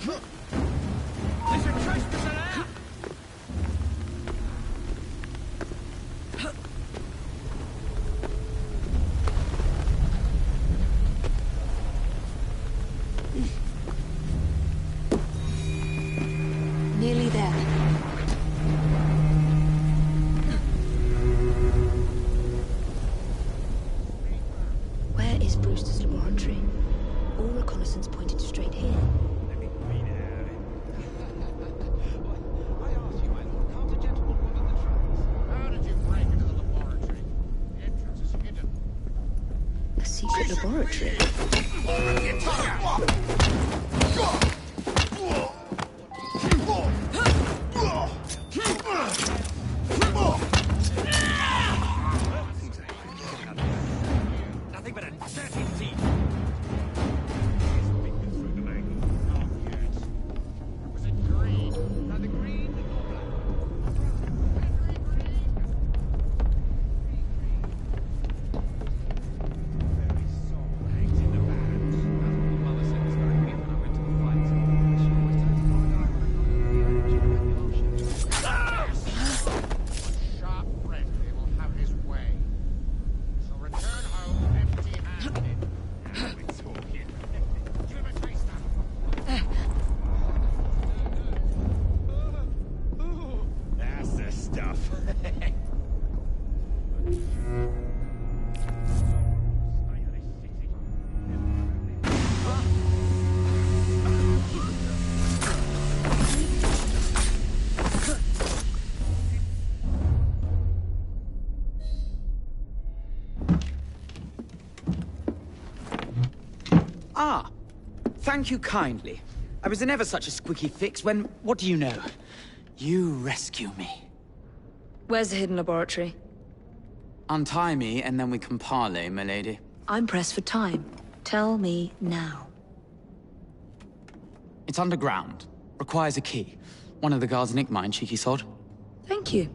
There's a trespasser there! Nearly there. Where is Brewster's laboratory? All reconnaissance pointed straight here. A secret laboratory? Nothing but a dirty teeth. Was it green? Neither green nor black. Very soul hangs in the balance. Mother said this very week when I went to the fight. She always turns to find out sharp breath, he will have his way. Shall return home empty-handed. Now we're talking. Give him a taster. That's the stuff. Ah, thank you kindly. I was in ever such a squeaky fix when, what do you know? You rescue me. Where's the hidden laboratory? Untie me and then we can parley, milady. I'm pressed for time. Tell me now. It's underground. Requires a key. One of the guards nicked mine, cheeky sod. Thank you.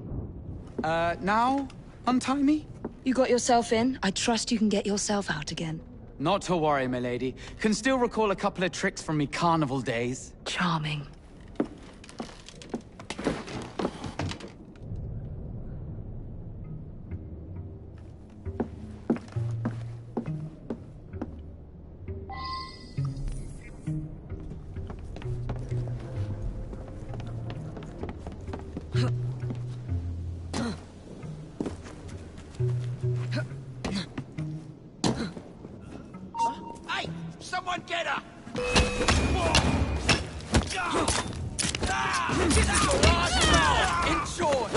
Now? Untie me? You got yourself in. I trust you can get yourself out again. Not to worry, milady. Can still recall a couple of tricks from me carnival days. Charming. Hey! Someone get her! In short!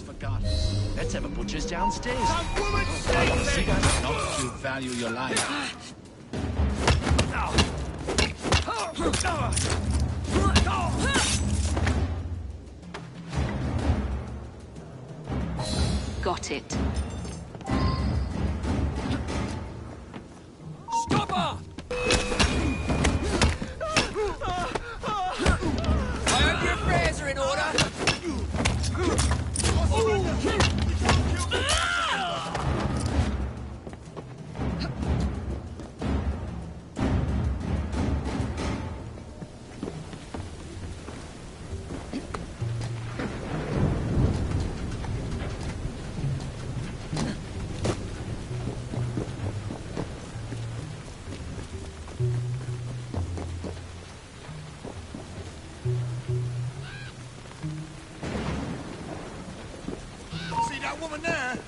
Forgotten. Let's have a butcher's downstairs. Some woman save me! Not to value your life. Got it. Stop her! I hope your affairs are in order. woman there!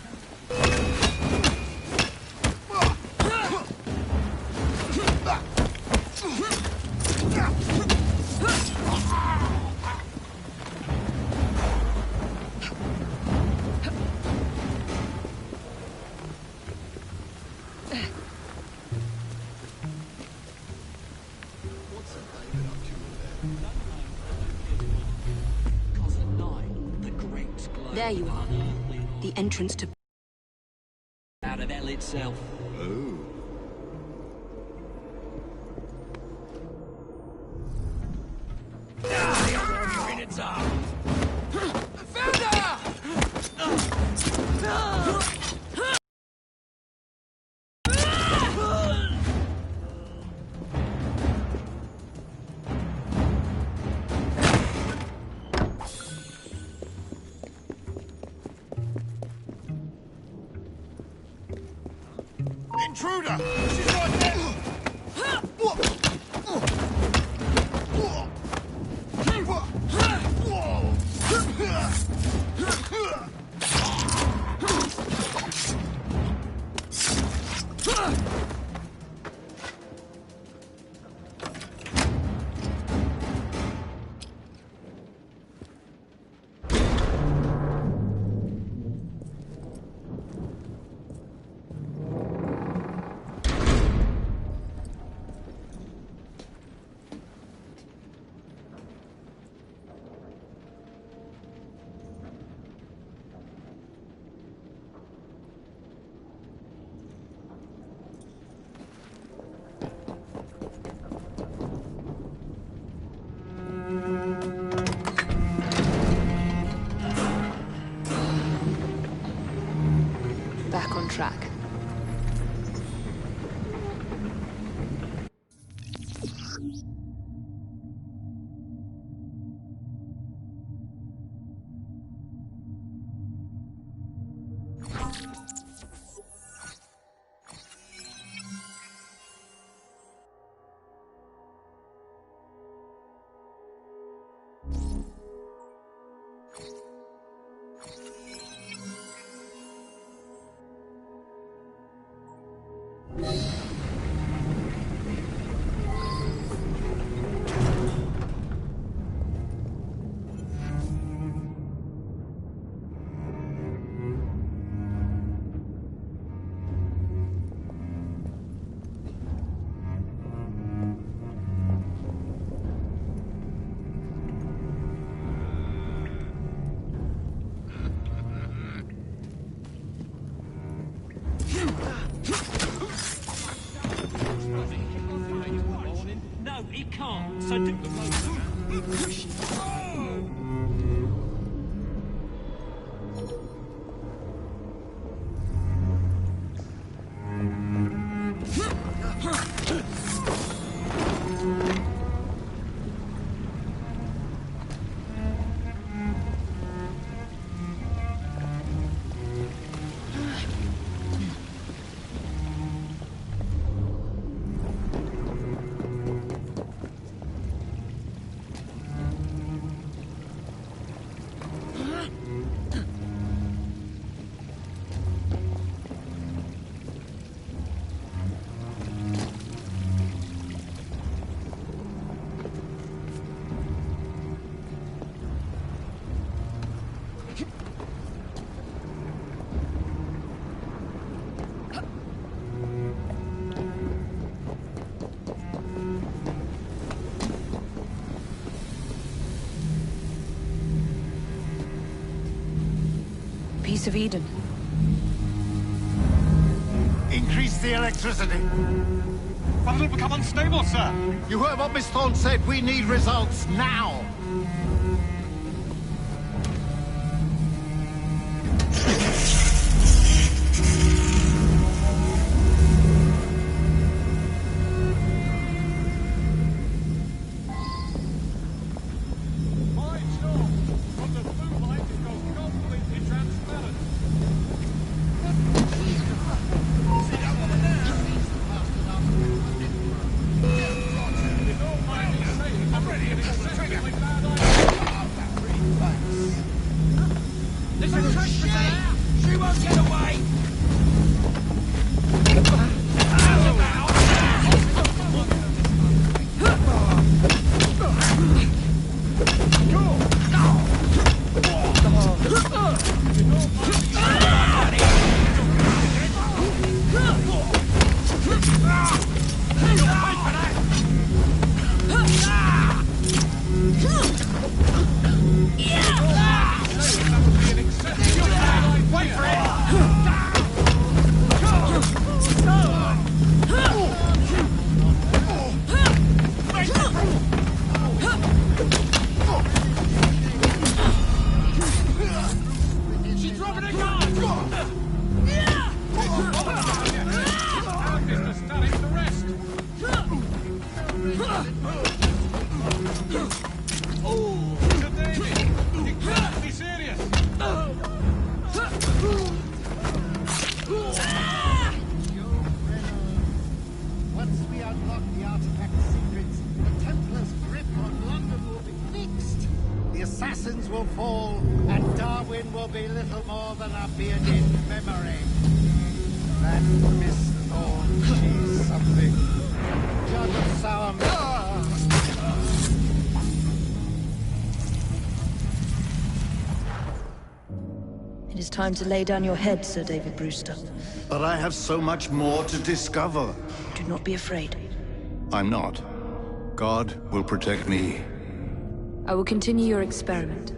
There you are. The entrance to... out of hell itself. Oh. You're in its arm. Intruder! She's right there! Back on track. No, it can't. So do the most. Piece of Eden. Increase the electricity. But it'll become unstable, sir. You heard what Miss Thorne said. We need results now. Shoot Once we unlock the artifact's secrets, the Templars' grip on London will be fixed. The assassins will fall, and Darwin will be little more than a bearded memory. That Miss Thorne, she's something. Jug of sour milk. It is time to lay down your head, Sir David Brewster. But I have so much more to discover. Do not be afraid. I'm not. God will protect me. I will continue your experiment.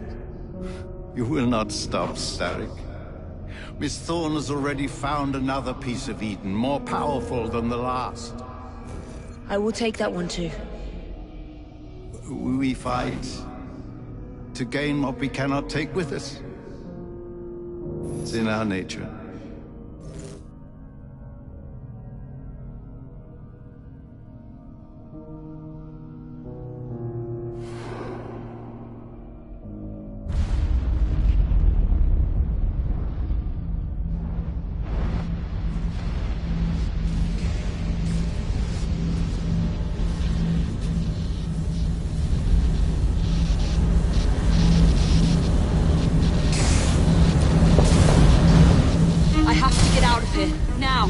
You will not stop, Starrick. Miss Thorne has already found another piece of Eden, more powerful than the last. I will take that one too. We fight to gain what we cannot take with us. It's in our nature. Now!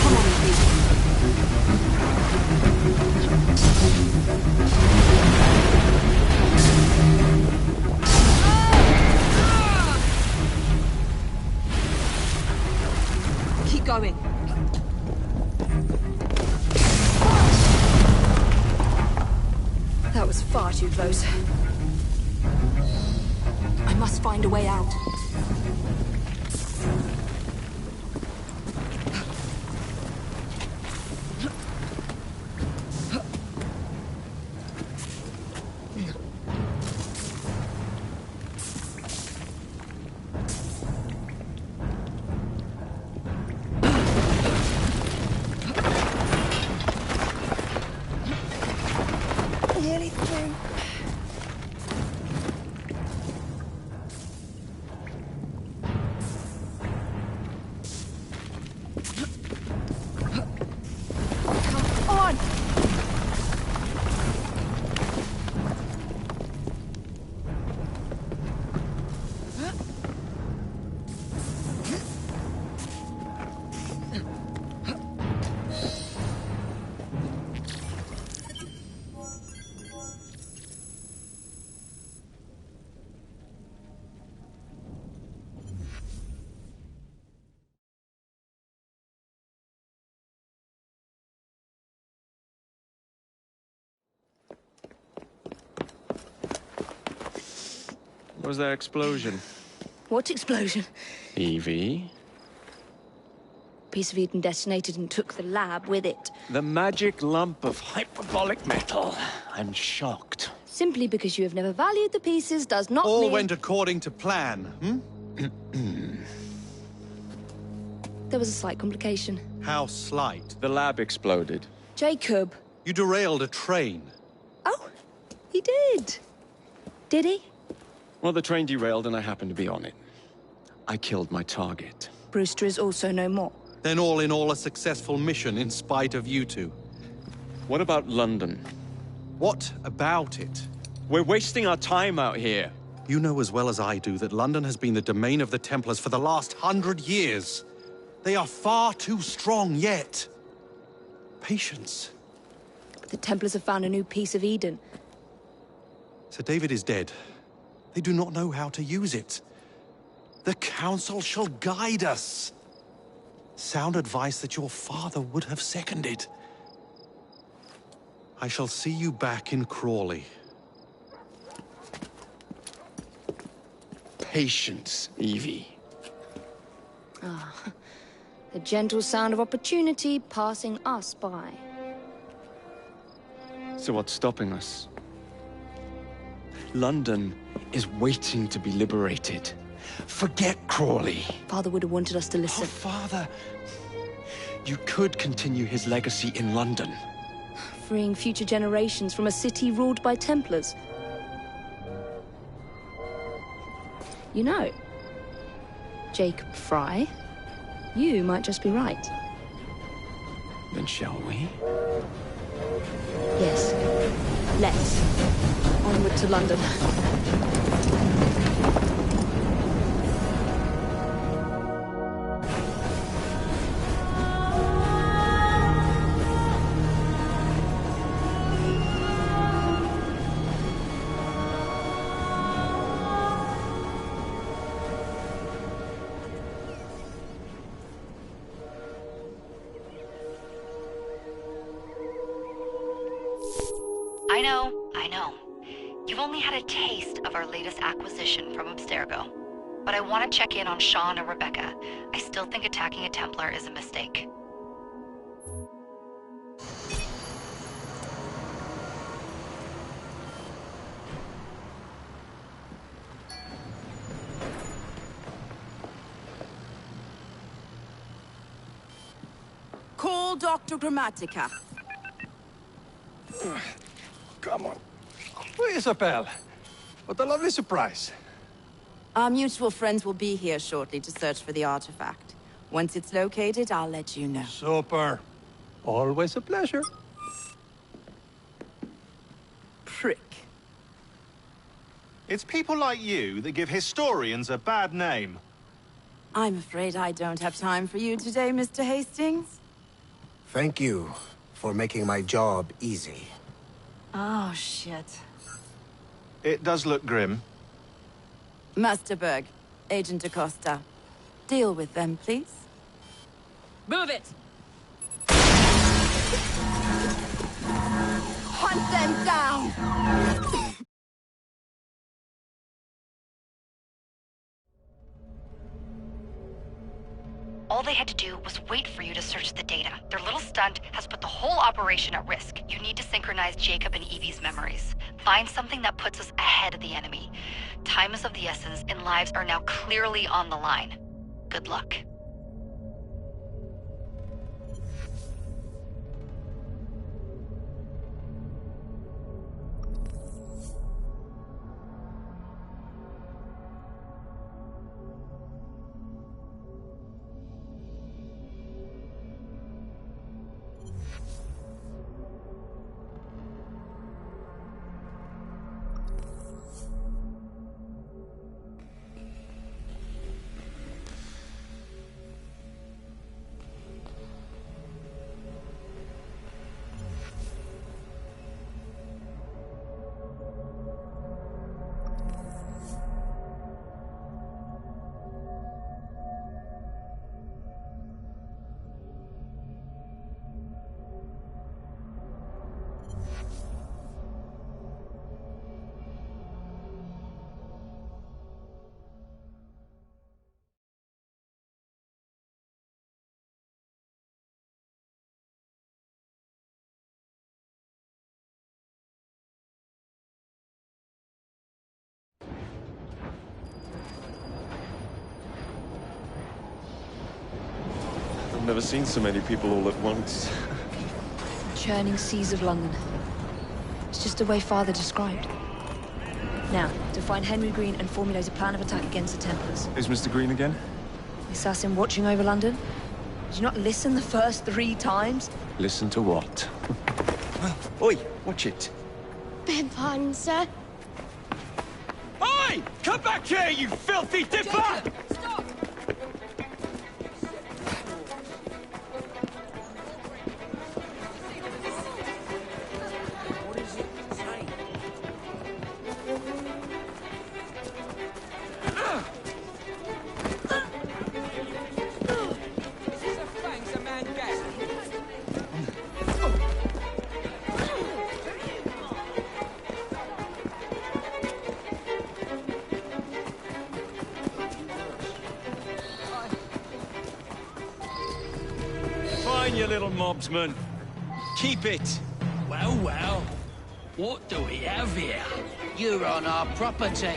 Come on, please. Keep going. That was far too close. I must find a way out. Nearly through. Come on! Was there explosion? What explosion? Evie? Piece of Eden detonated and took the lab with it. The magic lump of hyperbolic metal. I'm shocked. Simply because you have never valued the pieces does not All mean... went according to plan, There was a slight complication. How slight. The lab exploded. Jacob. You derailed a train. Oh, he did. Did he? Well, the train derailed and I happened to be on it. I killed my target. Brewster is also no more. Then all in all a successful mission in spite of you two. What about London? What about it? We're wasting our time out here. You know as well as I do that London has been the domain of the Templars for the last 100 years. They are far too strong yet. Patience. The Templars have found a new piece of Eden. Sir David is dead. They do not know how to use it. The Council shall guide us. Sound advice that your father would have seconded. I shall see you back in Crawley. Patience, Evie. The gentle sound of opportunity passing us by. So what's stopping us? London is waiting to be liberated. Forget Crawley. Father would have wanted us to listen. Oh, Father. You could continue his legacy in London. Freeing future generations from a city ruled by Templars. You know, Jacob Fry, you might just be right. Then shall we? Yes. Let's. Onward to London. I know. You've only had a taste of our latest acquisition from Abstergo. But I want to check in on Sean and Rebecca. I still think attacking a Templar is a mistake. Call Dr. Grammatica. Come on. Isabel, what a lovely surprise. Our mutual friends will be here shortly to search for the artifact. Once it's located, I'll let you know. Super. Always a pleasure. Prick. It's people like you that give historians a bad name. I'm afraid I don't have time for you today, Mr. Hastings. Thank you for making my job easy. Oh, shit. It does look grim. Master Berg, Agent Acosta. Deal with them, please. Move it! Hunt them down! All they had to do was wait for you to search the data. Their little stunt has put the whole operation at risk. You need to synchronize Jacob and Evie's memories. Find something that puts us ahead of the enemy. Time is of the essence, and lives are now clearly on the line. Good luck. I've never seen so many people all at once. Churning seas of London. It's just the way Father described. Now, to find Henry Green and formulate a plan of attack against the Templars. Is Mr. Green again? The assassin watching over London? Did you not listen the first 3 times? Listen to what? Oi, watch it. Beg pardon, sir. Oi! Come back here, you filthy dipper! Stop! Fine, you little mobsman. Keep it. Well, well. What do we have here? You're on our property.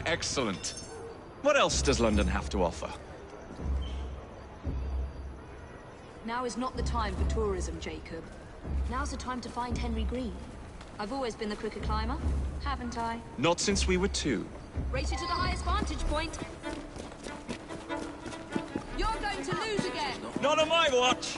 Excellent. What else does London have to offer? Now is not the time for tourism, Jacob. Now's the time to find Henry Green. I've always been the quicker climber, haven't I? Not since we were 2. Race you to the highest vantage point. You're going to lose again. Not on my watch!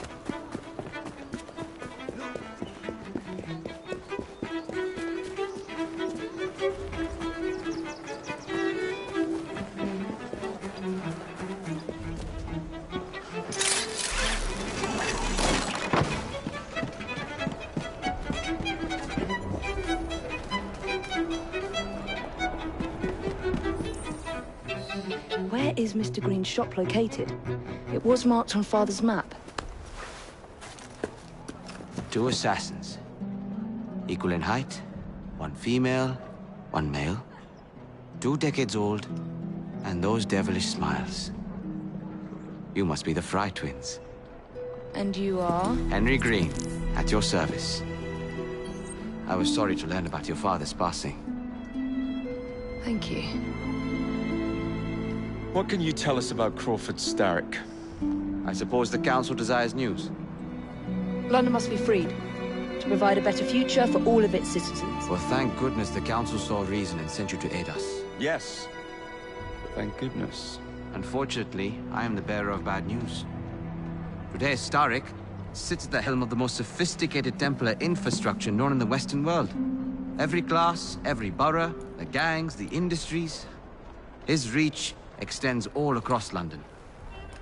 Where is Mr. Green's shop located? It was marked on Father's map. 2 assassins. Equal in height, 1 female, 1 male. 2 decades old, and those devilish smiles. You must be the Fry twins. And you are? Henry Green, at your service. I was sorry to learn about your father's passing. Thank you. What can you tell us about Crawford Starrick? I suppose the Council desires news. London must be freed, to provide a better future for all of its citizens. Well, thank goodness the Council saw reason and sent you to aid us. Yes. Thank goodness. Unfortunately, I am the bearer of bad news. Today, Starrick sits at the helm of the most sophisticated Templar infrastructure known in the Western world. Every class, every borough, the gangs, the industries. His reach extends all across London.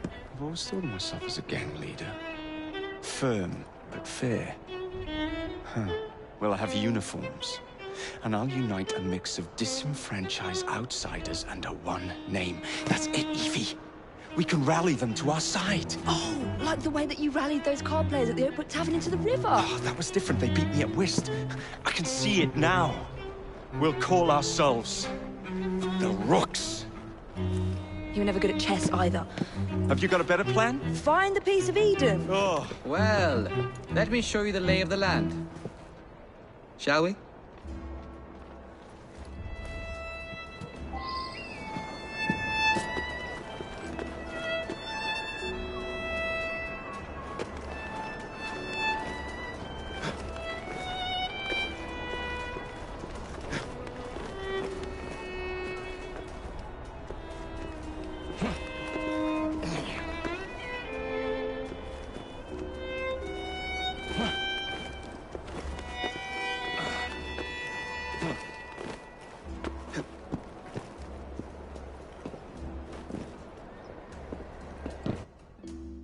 I've always thought of myself as a gang leader. Firm, but fair. Huh. Well, I have uniforms. And I'll unite a mix of disenfranchised outsiders under one name. That's it, Evie. We can rally them to our side. Oh, like the way that you rallied those card players at the Oakbrook Tavern into the river. Oh, that was different. They beat me at whist. I can see it now. We'll call ourselves the Rooks. You were never good at chess either. Have you got a better plan? Find the piece of Eden. Oh. Well, let me show you the lay of the land. Shall we?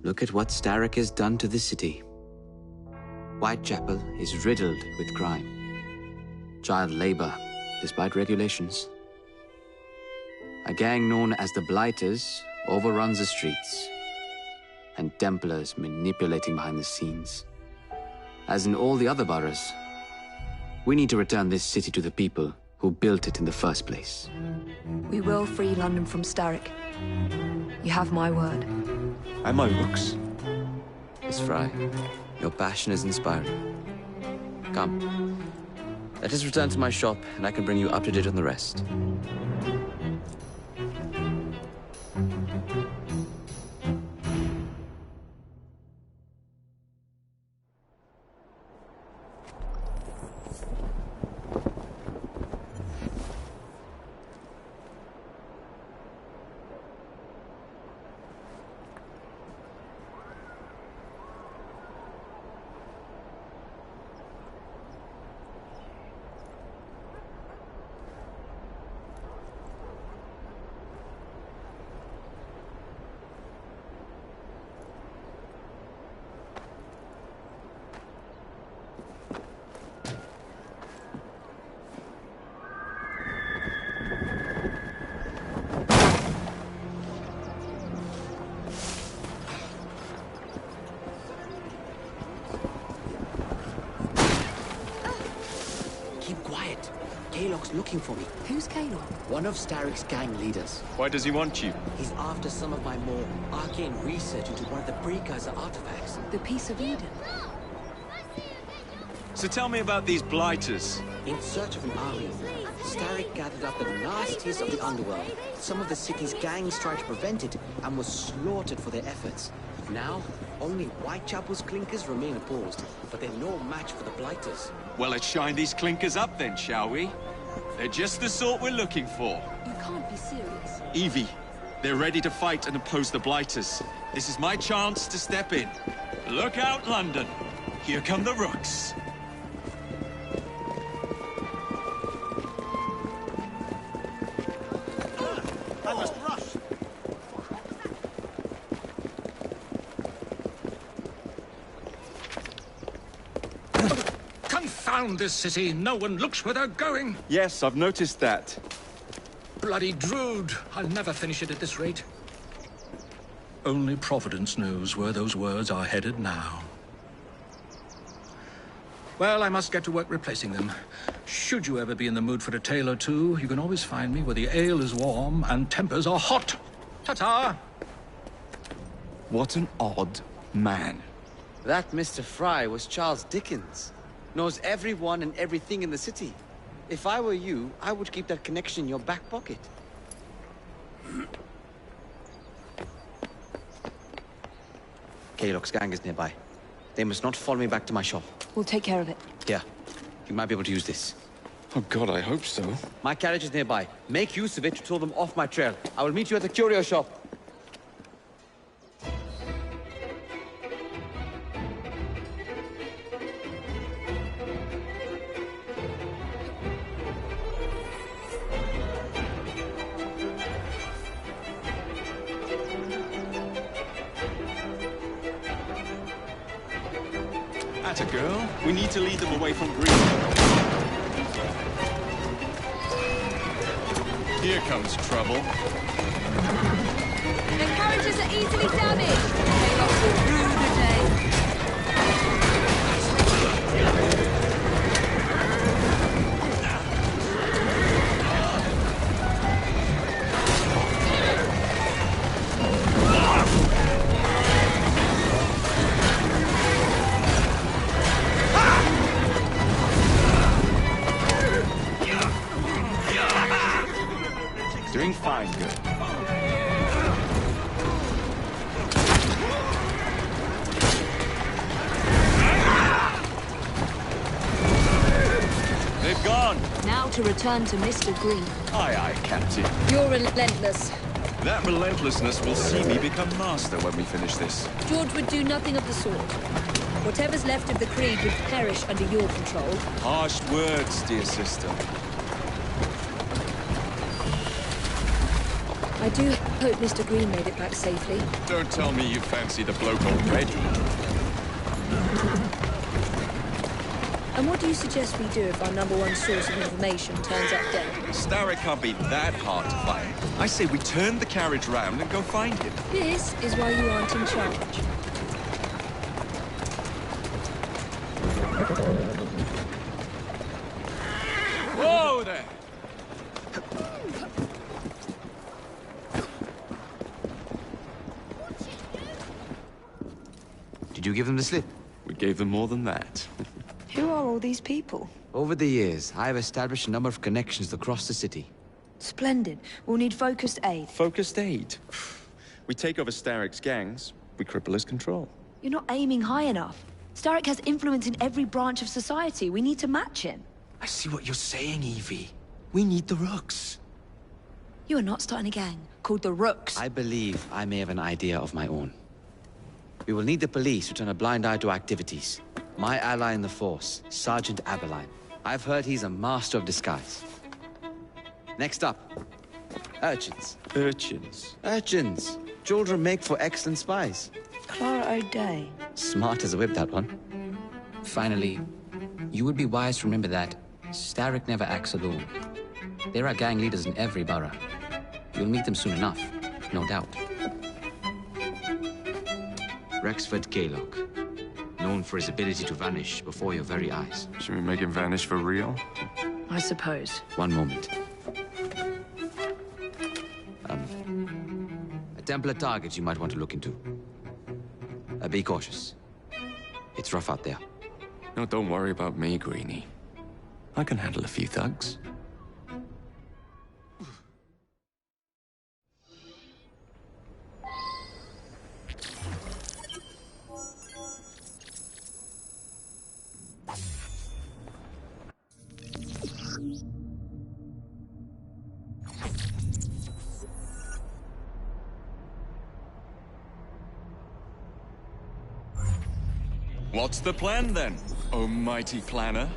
Look at what Starrick has done to the city. Whitechapel is riddled with crime. Child labor, despite regulations. A gang known as the Blighters overruns the streets, and Templars manipulating behind the scenes. As in all the other boroughs, we need to return this city to the people who built it in the first place. We will free London from Starrick. You have my word. And my Rooks. Miss Fry, your passion is inspiring. Come. Let us return to my shop, and I can bring you up to date on the rest. Kalok's looking for me. Who's Kalok? One of Starrick's gang leaders. Why does he want you? He's after some of my more arcane research into one of the precursor artifacts. The Piece of Eden. So tell me about these blighters. In search of an army, Starrick gathered up the nastiest of the underworld. Some of the city's gangs tried to prevent it and was slaughtered for their efforts. Now, only Whitechapel's clinkers remain opposed, but they're no match for the blighters. Well, let's shine these clinkers up then, shall we? They're just the sort we're looking for. You can't be serious. Evie, they're ready to fight and oppose the blighters. This is my chance to step in. Look out, London. Here come the rooks. I must rush. Confound this city! No one looks where they're going! Yes, I've noticed that. Bloody Drood! I'll never finish it at this rate. Only Providence knows where those words are headed now. Well, I must get to work replacing them. Should you ever be in the mood for a tale or two, you can always find me where the ale is warm and tempers are hot. Ta-ta! What an odd man. That Mr. Fry was Charles Dickens. Knows everyone and everything in the city. If I were you, I would keep that connection in your back pocket. Kalok's gang is nearby. They must not follow me back to my shop. We'll take care of it. Here, you might be able to use this. Oh God, I hope so. My carriage is nearby. Make use of it to throw them off my trail. I will meet you at the curio shop. Atta girl. We need to lead them away from green. Here comes trouble. Their carriages are easily damaged. They lost a rude day. Doing fine, good. They've gone. Now to return to Mr. Green. Aye, aye, Captain. You're relentless. That relentlessness will see me become master when we finish this. George would do nothing of the sort. Whatever's left of the Creed would perish under your control. Harsh words, dear sister. I do hope Mr. Green made it back safely. Don't tell me you fancy the bloke already. And what do you suggest we do if our #1 source of information turns up dead? Starrick can't be that hard to find. I say we turn the carriage round and go find him. This is why you aren't in charge. Whoa there! Did you give them the slip? We gave them more than that. Who are all these people? Over the years, I have established a number of connections across the city. Splendid. We'll need focused aid. Focused aid? We take over Starrick's gangs, we cripple his control. You're not aiming high enough. Starrick has influence in every branch of society. We need to match him. I see what you're saying, Evie. We need the rooks. You are not starting a gang called the Rooks. I believe I may have an idea of my own. We will need the police to turn a blind eye to activities. My ally in the force, Sergeant Aberline. I've heard he's a master of disguise. Next up, urchins. Urchins? Urchins. Children make for excellent spies. Clara O'Day. Smart as a whip, that one. Finally, you would be wise to remember that Starrick never acts alone. There are gang leaders in every borough. You'll meet them soon enough, no doubt. Rexford Kalok, known for his ability to vanish before your very eyes. Should we make him vanish for real? I suppose. One moment. A Templar target you might want to look into. Be cautious. It's rough out there. No, don't worry about me, Greenie. I can handle a few thugs. What's the plan then, oh mighty planner?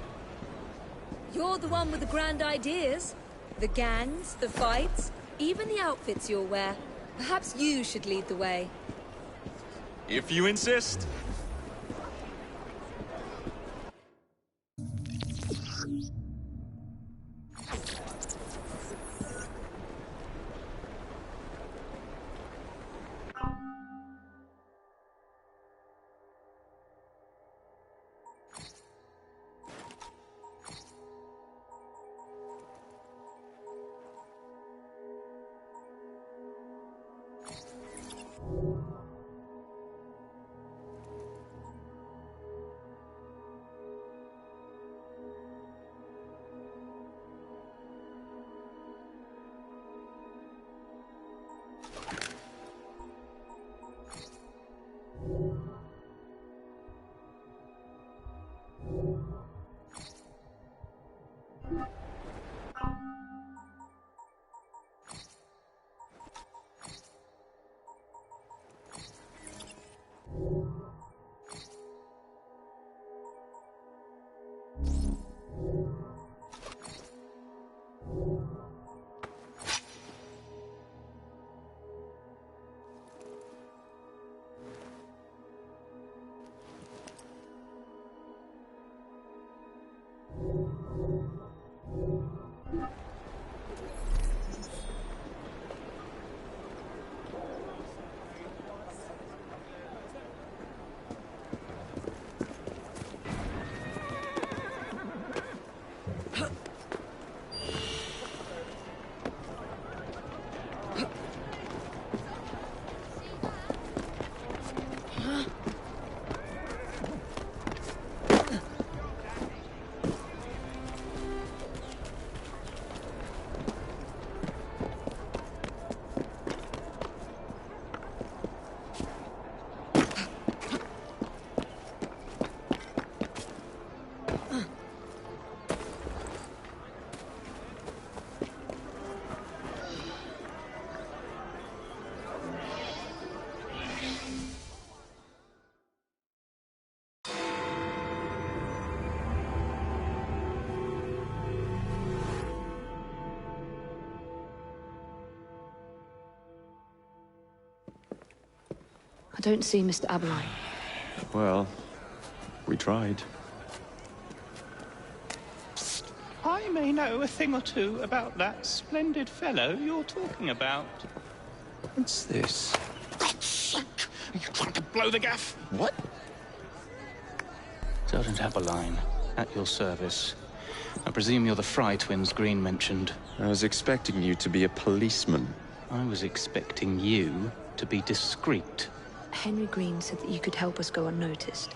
You're the one with the grand ideas. The gangs, the fights, even the outfits you'll wear. Perhaps you should lead the way. If you insist. I don't see Mr. Aberline. Well, we tried. I may know a thing or two about that splendid fellow you're talking about. What's this? God's sake! Are you trying to blow the gaff? What? Sergeant Aberline, at your service. I presume you're the Fry twins Green mentioned. I was expecting you to be a policeman. I was expecting you to be discreet. Henry Green said that you could help us go unnoticed.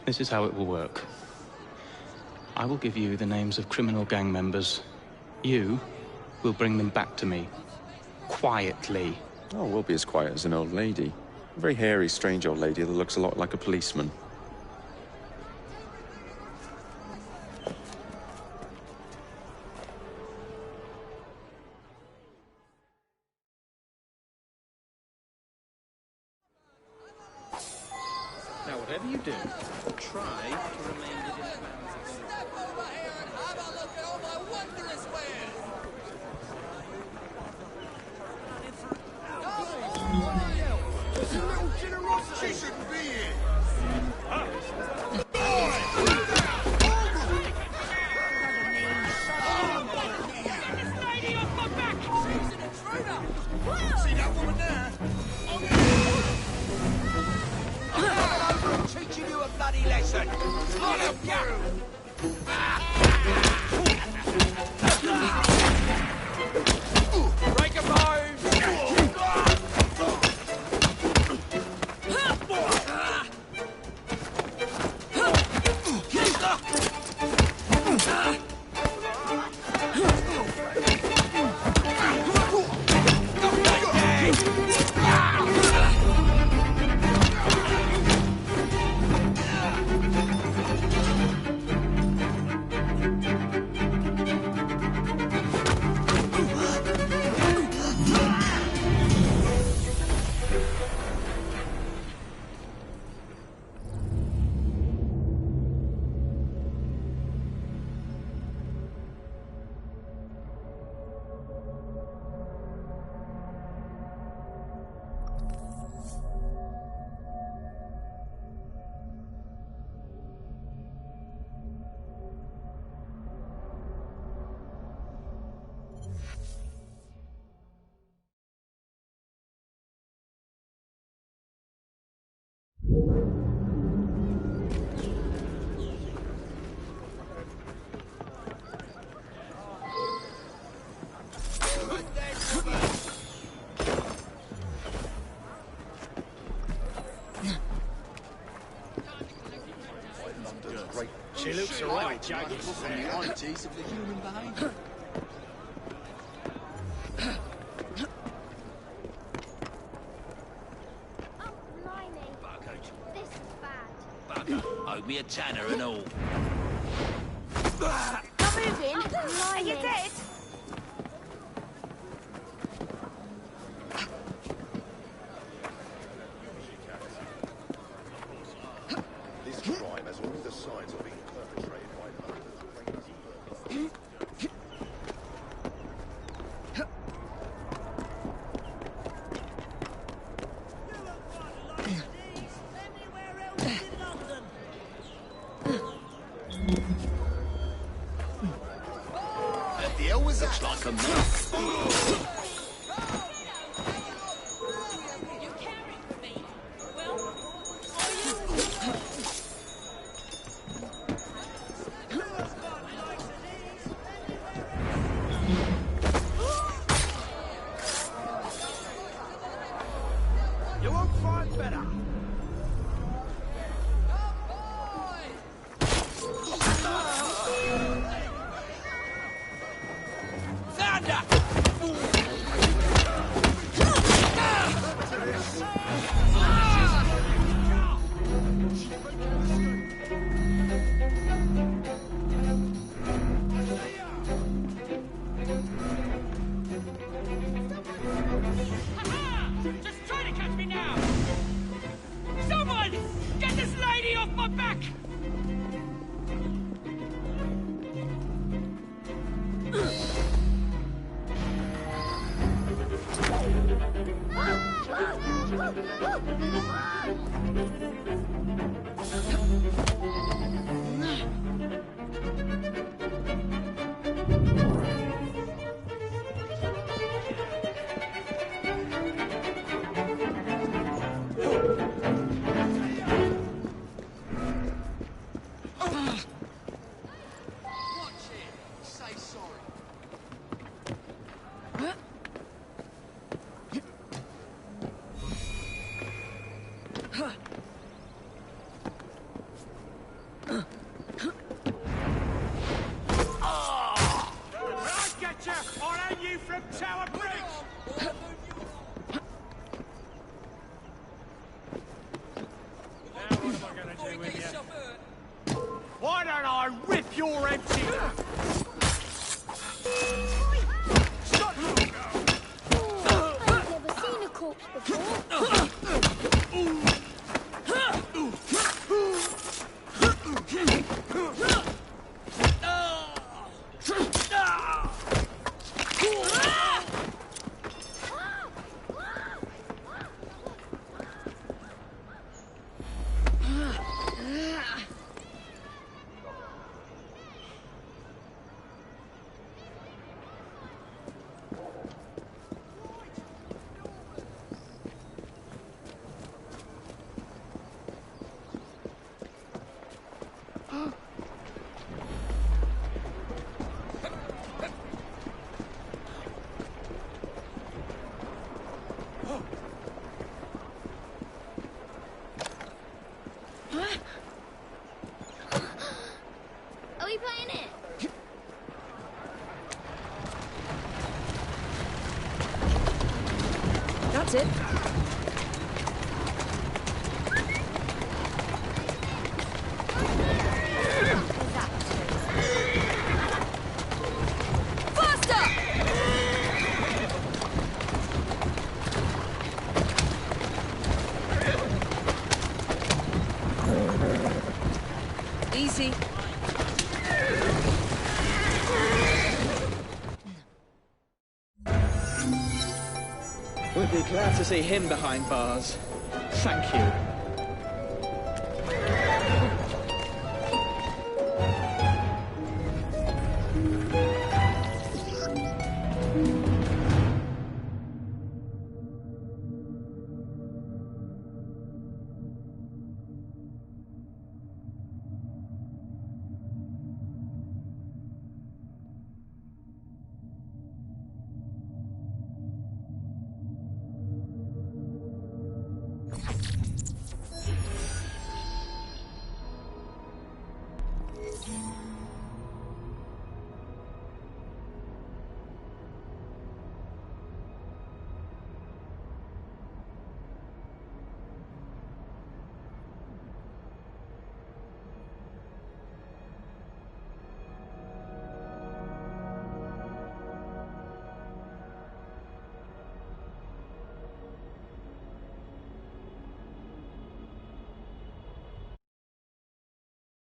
This is how it will work. I will give you the names of criminal gang members. You will bring them back to me. Quietly. Oh, we'll be as quiet as an old lady. A very hairy, strange old lady that looks a lot like a policeman. Now, whatever you do, try to remain within the bounds. Step over here and have a look at all my wondrous wares! There's a little generosity shouldn't be here! See that woman there? I'm teaching you a bloody lesson. I'll help you. She looks alright, Jack. The oddities of the human behaviour. Owe me a tanner and all. Come moving. Are you dead? This crime has all the signs of being perpetrated by London's greatest The always looks like a mess. You won't find better. Just try to catch me now! Someone! Get this lady off my back! I'll hang you from Tower Bridge! Now what am I gonna do with you? Why don't I rip your empty... I've never seen a corpse before. Are we playing it? That's it. Easy. We'd be glad to see him behind bars. Thank you.